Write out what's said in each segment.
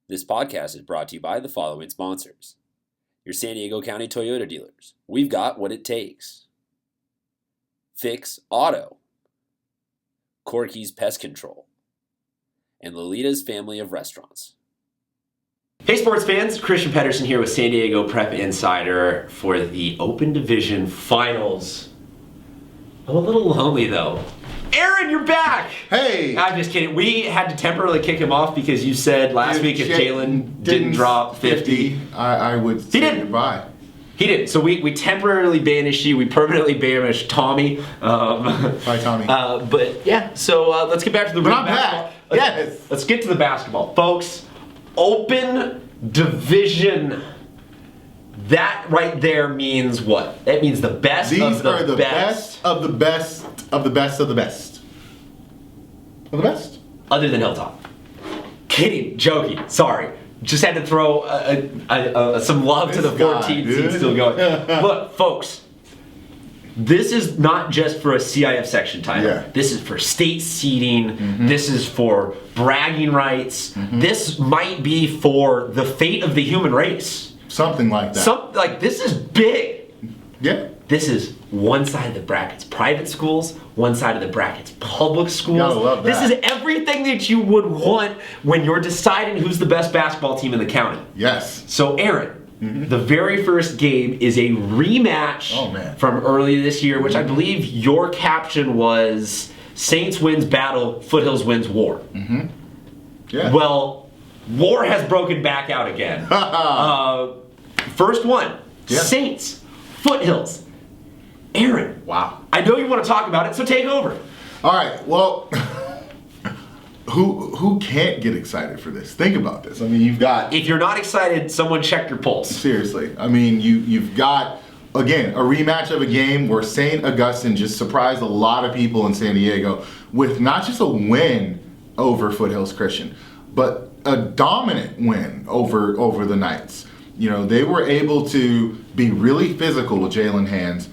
This podcast is brought to you by the following sponsors. Your San Diego County Toyota dealers. We've got what it takes. Fix Auto. Corky's Pest Control. And Lolita's Family of Restaurants. Hey sports fans, Christian Pedersen here with San Diego Prep Insider for the Open Division Finals. I'm a little lonely though. Aaron, you're back! Hey! I'm just kidding. We had to temporarily kick him off because you said last week if Jalen didn't drop 50, I would say didn't. Goodbye. He didn't. So we temporarily banished you. We permanently banished Tommy. Bye, Tommy. But yeah, so let's get back to the But real I'm basketball. back. Yes. Let's get to the basketball. Folks, Open Division. That right there means what? That means the best These of the are the best. best of the best of the best of the best. Of the best? Other than Hilltop. Kidding, joking, sorry. Just had to throw some love to the This guy, 14 dude. seed still going. Look, folks, this is not just for a CIF section title. Yeah. This is for state seeding. This is for bragging rights. This might be for the fate of the human race. Something like that. This is big. Yeah. This is one side of the brackets private schools, one side of the brackets public schools. Gotta love This that. is everything that you would want when you're deciding who's the best basketball team in the county. Yes. So Aaron, the very first game is a rematch Oh, man. from earlier this year, which I believe your caption was Saints wins battle, Foothills wins war. Yeah. Well, war has broken back out again. First one, Yeah. Saints, Foothills. Aaron, Wow. I know you want to talk about it, so take over. All right. Well, who can't get excited for this? Think about this. I mean, you've got If you're not excited, someone check your pulse. seriously. I mean, you've got again a rematch of a game where St. Augustine just surprised a lot of people in San Diego with not just a win over Foothills Christian, but a dominant win over the Knights. You know, they were able to be really physical with Jalen Hands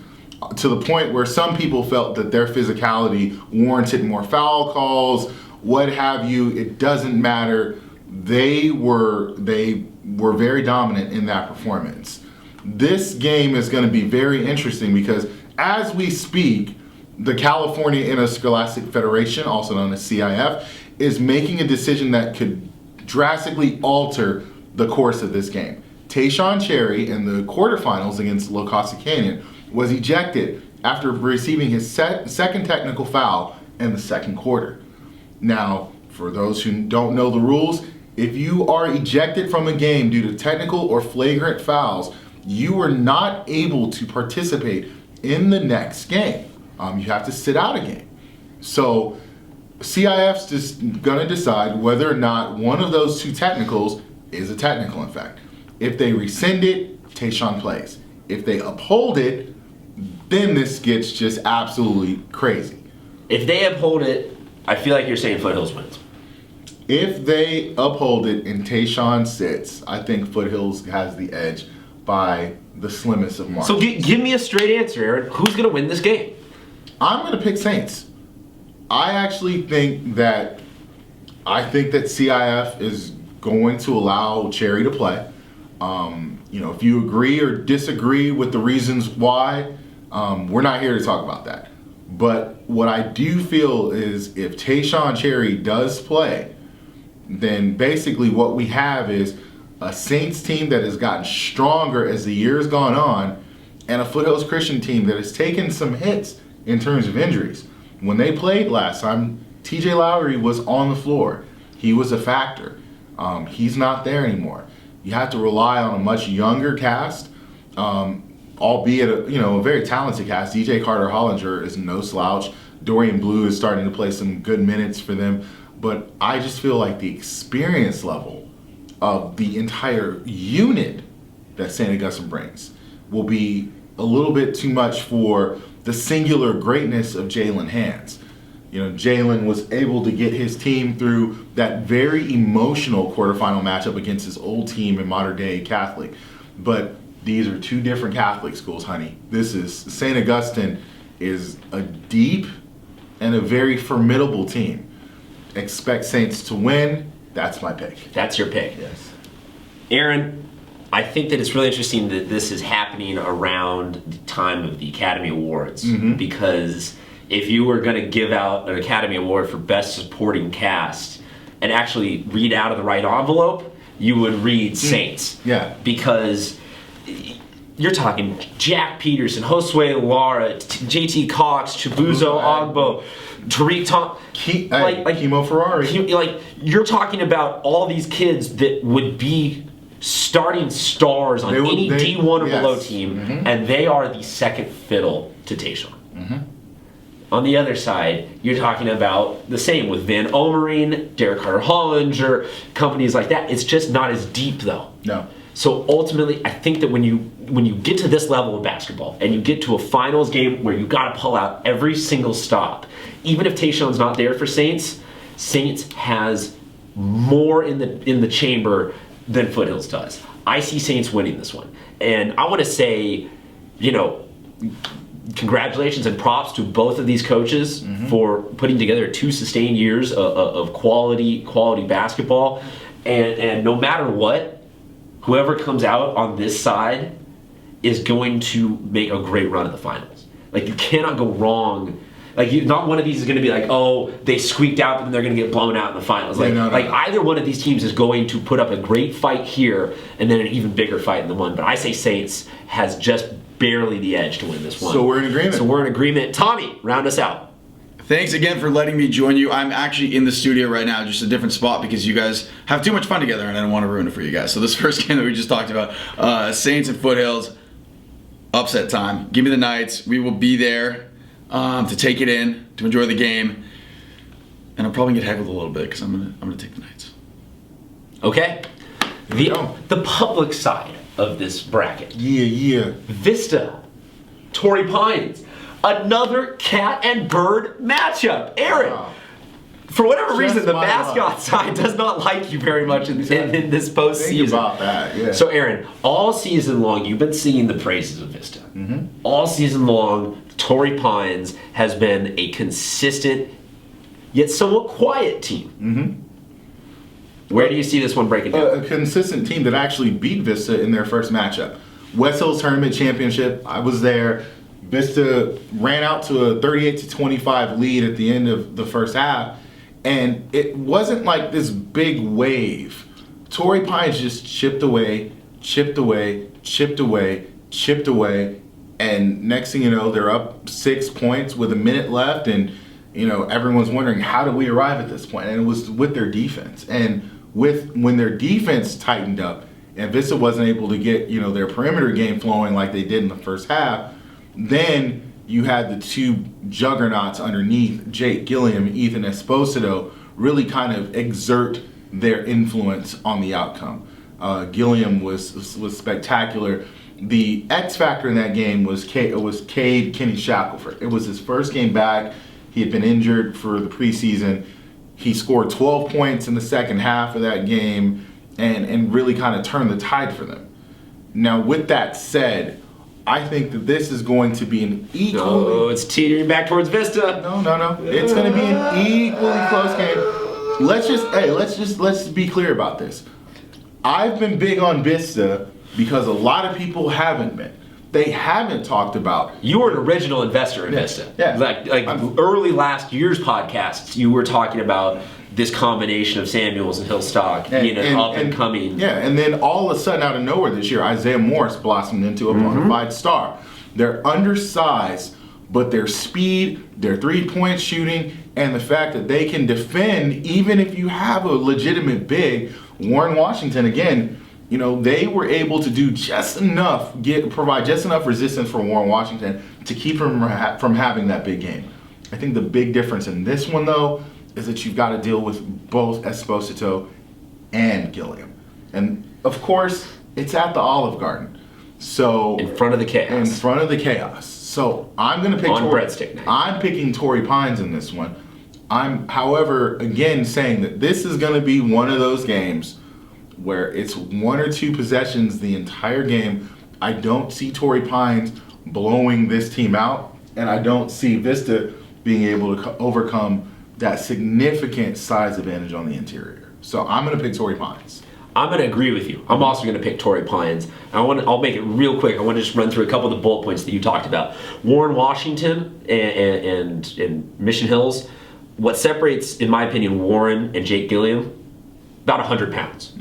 to the point where some people felt that their physicality warranted more foul calls, what have you. It doesn't matter. They were very dominant in that performance. This game is going to be very interesting because as we speak, the California Interscholastic Federation, also known as CIF, is making a decision that could drastically alter the course of this game. Tayshawn Cherry in the quarterfinals against La Costa Canyon was ejected after receiving his second technical foul in the second quarter. Now, for those who don't know the rules, if you are ejected from a game due to technical or flagrant fouls, you are not able to participate in the next game. You have to sit out a game. So CIF's just gonna decide whether or not one of those two technicals is a technical, in fact. If they rescind it, Tayshawn plays. If they uphold it, then this gets just absolutely crazy. If they uphold it, I feel like you're saying Foothills wins. If they uphold it and Tayshawn sits, I think Foothills has the edge by the slimmest of margins. So give me a straight answer, Aaron. Who's going to win this game? I'm going to pick Saints. I actually think that CIF is going to allow Cherry to play. If you agree or disagree with the reasons why, we're not here to talk about that. But what I do feel is if Tayshawn Cherry does play, then basically what we have is a Saints team that has gotten stronger as the year's gone on, and a Foothills Christian team that has taken some hits in terms of injuries. When they played last time, TJ Lowry was on the floor. He was a factor. He's not there anymore. You have to rely on a much younger cast, albeit a very talented cast. DJ Carter Hollinger is no slouch. Dorian Blue is starting to play some good minutes for them. But I just feel like the experience level of the entire unit that St. Augustine brings will be a little bit too much for the singular greatness of Jalen Hands. Jalen was able to get his team through that very emotional quarterfinal matchup against his old team in Modern Day Catholic. But these are two different Catholic schools, honey. St. Augustine is a deep and a very formidable team. Expect Saints to win. That's my pick. That's your pick. Yes. Aaron, I think that it's really interesting that this is happening around the time of the Academy Awards because if you were going to give out an Academy Award for Best Supporting Cast and actually read out of the right envelope, you would read Saints. Yeah. Because you're talking Jack Peterson, Josue Lara, JT Cox, Chibuzo Ogbo, Tariq Tom, Kimo Ferrari. You're talking about all these kids that would be starting stars on any D1 or below team, and they are the second fiddle to Tayshaun. On the other side, you're talking about the same with Van Omering, Derek Carter-Hollinger, companies like that. It's just not as deep, though. No. So ultimately, I think that when you get to this level of basketball and you get to a finals game where you got to pull out every single stop, even if Tayshaun's not there for Saints, Saints has more in the chamber than Foothills does. I see Saints winning this one, and I want to say, congratulations and props to both of these coaches for putting together 2 sustained years of quality basketball, and no matter what, whoever comes out on this side is going to make a great run at the finals. Like, you cannot go wrong. Not one of these is going to be like, oh, they squeaked out, but then they're going to get blown out in the finals. Either one of these teams is going to put up a great fight here and then an even bigger fight in the one. But I say Saints has just barely the edge to win this one. So we're in agreement. Tommy, round us out. Thanks again for letting me join you. I'm actually in the studio right now, just a different spot because you guys have too much fun together and I don't want to ruin it for you guys. So this first game that we just talked about, Saints and Foothills, upset time. Give me the Knights. We will be there to take it in, to enjoy the game. And I'll probably get heckled a little bit because I'm gonna take the Knights. Okay. The public side of this bracket. Yeah. Vista, Torrey Pines. Another cat and bird matchup. Aaron, for whatever reason, the mascot side does not like you very much in this postseason. Think about that, yeah. So, Aaron, all season long, you've been singing the praises of Vista. All season long, Torrey Pines has been a consistent, yet somewhat quiet team. Where do you see this one breaking down? A consistent team that actually beat Vista in their first matchup. West Hills Tournament Championship, I was there. Vista ran out to a 38-25 lead at the end of the first half, and it wasn't like this big wave. Torrey Pines just chipped away, and next thing you know, they're up 6 points with a minute left, and everyone's wondering, how did we arrive at this point? And it was with their defense. And when their defense tightened up, and Vista wasn't able to get their perimeter game flowing like they did in the first half, then you had the 2 juggernauts underneath, Jake Gilliam, Ethan Esposito, really kind of exert their influence on the outcome. Gilliam was spectacular. The X factor in that game was Cade Kenny Shackelford. It was his first game back. He had been injured for the preseason. He scored 12 points in the second half of that game and really kind of turned the tide for them. Now, with that said, I think that this is going to be an equally... No, it's teetering back towards Vista. No. It's going to be an equally close game. Let's be clear about this. I've been big on Vista because a lot of people haven't been. They haven't talked about... You were an original investor in Vista. Yeah. Like early last year's podcasts, you were talking about this combination of Samuels and Hillstock being an up-and-coming... Yeah, and then all of a sudden, out of nowhere this year, Isaiah Morris blossomed into a bona fide star. They're undersized, but their speed, their three-point shooting, and the fact that they can defend, even if you have a legitimate big, Warren Washington, again, they were able to do just enough, provide just enough resistance for Warren Washington to keep him from having that big game. I think the big difference in this one, though, is that you've got to deal with both Esposito and Gilliam. And, of course, it's at the Olive Garden. So in front of the chaos. So I'm going to pick breadstick night. I'm picking Torrey Pines in this one. I'm, however, again saying that this is going to be one of those games where it's 1 or 2 possessions the entire game. I don't see Torrey Pines blowing this team out, and I don't see Vista being able to overcome that significant size advantage on the interior. So I'm going to pick Torrey Pines. I'm going to agree with you. I'm also going to pick Torrey Pines. I'll make it real quick. I want to just run through a couple of the bullet points that you talked about. Warren Washington and Mission Hills. What separates, in my opinion, Warren and Jake Gilliam, about 100 pounds.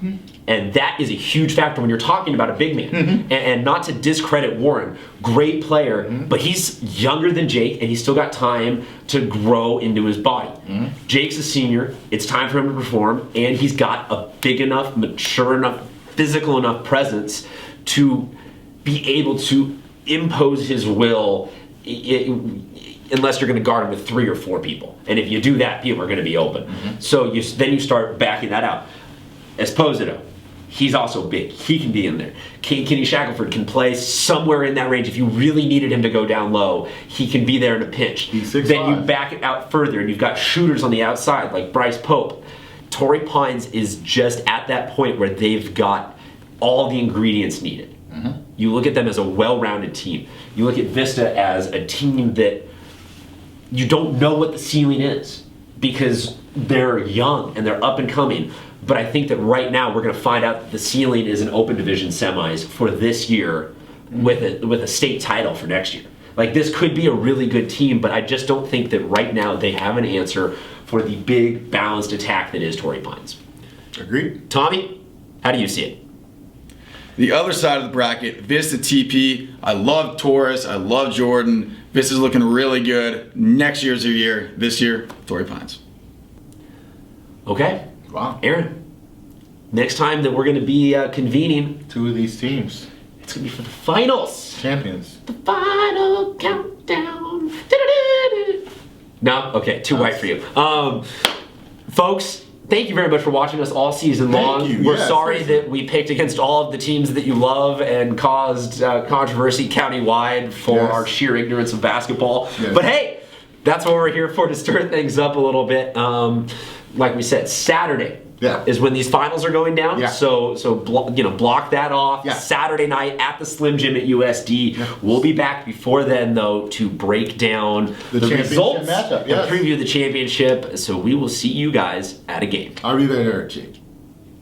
And that is a huge factor when you're talking about a big man. And not to discredit Warren, great player, but he's younger than Jake and he's still got time to grow into his body. Jake's a senior, it's time for him to perform, and he's got a big enough, mature enough, physical enough presence to be able to impose his will unless you're going to guard him with 3 or 4 people. And if you do that, people are going to be open. So then you start backing that out. Esposito, he's also big. He can be in there. Kenny Shackelford can play somewhere in that range. If you really needed him to go down low, he can be there in a pinch. He's 6'5". Then you back it out further, and you've got shooters on the outside like Bryce Pope. Torrey Pines is just at that point where they've got all the ingredients needed. You look at them as a well-rounded team. You look at Vista as a team that you don't know what the ceiling is because they're young and they're up and coming. But I think that right now we're going to find out that the ceiling is an open division semis for this year with a state title for next year. Like, this could be a really good team, but I just don't think that right now they have an answer for the big balanced attack that is Torrey Pines. Agreed. Tommy, how do you see it? The other side of the bracket, Vista TP. I love Taurus. I love Jordan. Vista's looking really good. Next year's your year. This year, Torrey Pines. Okay. Wow. Aaron, next time that we're going to be convening, 2 of these teams. it's going to be for the finals. Champions. The final countdown. No? Okay, too white for you. Folks, thank you very much for watching us all season long. you. We're Yes, sorry seriously. that we picked against all of the teams that you love and caused controversy countywide for Yes. our sheer ignorance of basketball. Yes. But hey, that's what we're here for, to stir things up a little bit. Like we said, Saturday Yeah. is when these finals are going down. Yeah. So block that off. Yeah. Saturday night at the Slim Gym at USD. We'll be back before then, though, to break down The the championship results matchup, yes. and preview the championship. So we will see you guys at a game. Arrivederci.